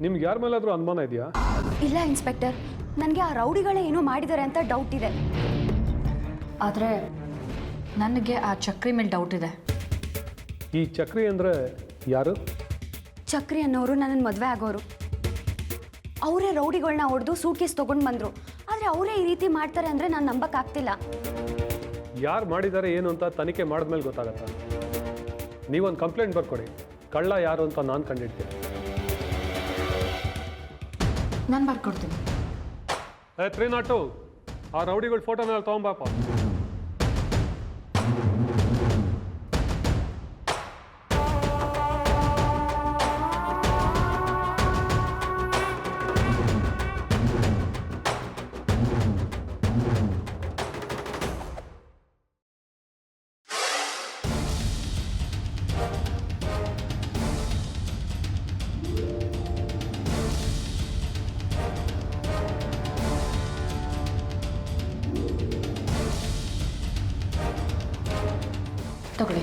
ನಿಮ್ಗೆ ಯಾರ ಮೇಲಾದರೂ ಅನುಮಾನ ಇದೆಯಾ? ಇಲ್ಲ ಇನ್ಸ್ಪೆಕ್ಟರ್, ನನಗೆ ಆ ರೌಡಿಗಳೇ ಏನೋ ಮಾಡಿದ್ದಾರೆ ಅಂತ ಡೌಟ್ ಇದೆ. ಆದರೆ ನನಗೆ ಆ ಚಕ್ರಿ ಮೇಲೆ ಡೌಟ್ ಇದೆ. ಈ ಚಕ್ರಿ ಅಂದರೆ ಯಾರು? ಚಕ್ರಿ ಅನ್ನೋರು ನನ್ನ ಮದುವೆ ಆಗೋರು. ಅವರೇ ರೌಡಿಗಳನ್ನ ಹೊಡೆದು ಸೂಟ್ ಕೇಸ್ ತೊಗೊಂಡು ಬಂದರು. ಆದರೆ ಅವರೇ ಈ ರೀತಿ ಮಾಡ್ತಾರೆ ಅಂದರೆ ನಾನು ನಂಬಕ್ಕಾಗ್ತಿಲ್ಲ. ಯಾರು ಮಾಡಿದ್ದಾರೆ ಏನು ಅಂತ ತನಿಖೆ ಮಾಡಿದ್ಮೇಲೆ ಗೊತ್ತಾಗತ್ತಾ? ನೀವೊಂದು ಕಂಪ್ಲೇಂಟ್ ಬರ್ಕೊಡಿ, ಕಳ್ಳ ಯಾರು ಅಂತ ನಾನು ಕಂಡಿಡ್ತೀನಿ. ನಾನು ಬರ್ಕೊಡ್ತೀನಿ. 302 ಆ ರೌಡಿಗಳ ಫೋಟೋನ ತೊಗೊಂಬಾಪ. ತಗೊಳ್ಳಿ.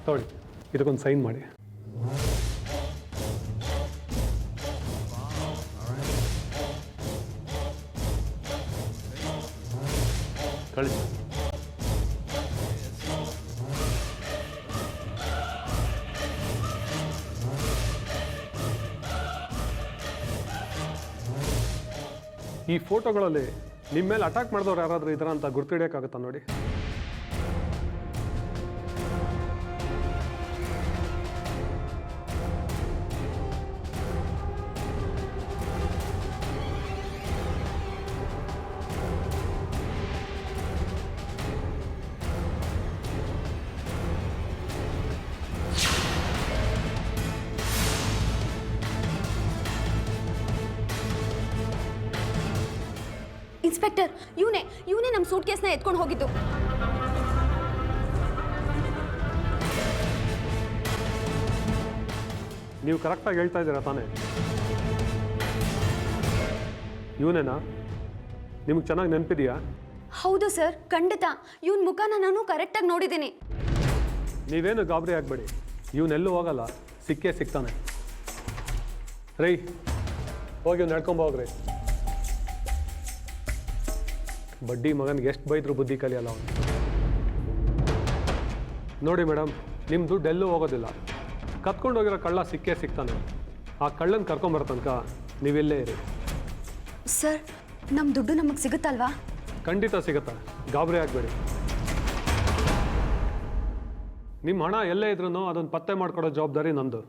ತೊಗೊಳ್ಳಿ, ಇದಕ್ಕೊಂದು ಸೈನ್ ಮಾಡಿ. ಕಳಿಸಿ. ಈ ಫೋಟೋಗಳಲ್ಲಿ ನಿಮ್ಮ ಮೇಲೆ ಅಟ್ಯಾಕ್ ಮಾಡಿದವ್ರು ಯಾರಾದರೂ ಇದರ ಅಂತ ಗುರ್ತಿಡಿಯೋಕ್ಕಾಗುತ್ತಾ ನೋಡಿ? ಇನ್ಸ್ಪೆಕ್ಟರ್, ಇವನೇ ನಮ್ಮ ಸೂಟ್ ಕೇಸ್ನ ಎತ್ಕೊಂಡು ಹೋಗಿದ್ದು. ನೀವು ಕರೆಕ್ಟಾಗಿ ಹೇಳ್ತಾ ಇದ್ದೀರಾ ತಾನೇ? ಇವನೇನಾ? ನಿಮ್ಗೆ ಚೆನ್ನಾಗಿ ನೆನಪಿದೆಯಾ? ಹೌದು ಸರ್, ಖಂಡಿತ. ಇವನ ಮುಖನ ನಾನು ಕರೆಕ್ಟಾಗಿ ನೋಡಿದ್ದೀನಿ. ನೀವೇನು ಗಾಬರಿ ಆಗಬೇಡಿ, ಇವನೆಲ್ಲೂ ಹೋಗಲ್ಲ, ಸಿಕ್ಕೇ ಸಿಗ್ತಾನೆ. ರೈ, ಹೋಗಿ ನಡ್ಕೊಂಬೋಗ್ರಿ. ಬಡ್ಡಿ ಮಗನಿಗೆ ಎಷ್ಟು ಬೈದ್ರು ಬುದ್ಧಿ ಕಲಿಯಲ್ಲ ಅವನು. ನೋಡಿ ಮೇಡಮ್, ನಿಮ್ಮ ದುಡ್ಡು ಎಲ್ಲೂ ಹೋಗೋದಿಲ್ಲ. ಕತ್ಕೊಂಡೋಗಿರೋ ಕಳ್ಳ ಸಿಕ್ಕೇ ಸಿಗ್ತಾನೆ. ಆ ಕಳ್ಳನ ಕರ್ಕೊಂಬರೋ ತನಕ ನೀವೆಲ್ಲೇ ಇರಿ. ಸರ್, ನಮ್ಮ ದುಡ್ಡು ನಮಗೆ ಸಿಗುತ್ತಲ್ವಾ? ಖಂಡಿತ ಸಿಗುತ್ತಾ, ಗಾಬರಿ ಆಗಬೇಡಿ. ನಿಮ್ಮ ಹಣ ಎಲ್ಲೇ ಇದ್ರೂ ಅದನ್ನು ಪತ್ತೆ ಮಾಡಿಕೊಡೋ ಜವಾಬ್ದಾರಿ ನಂದು.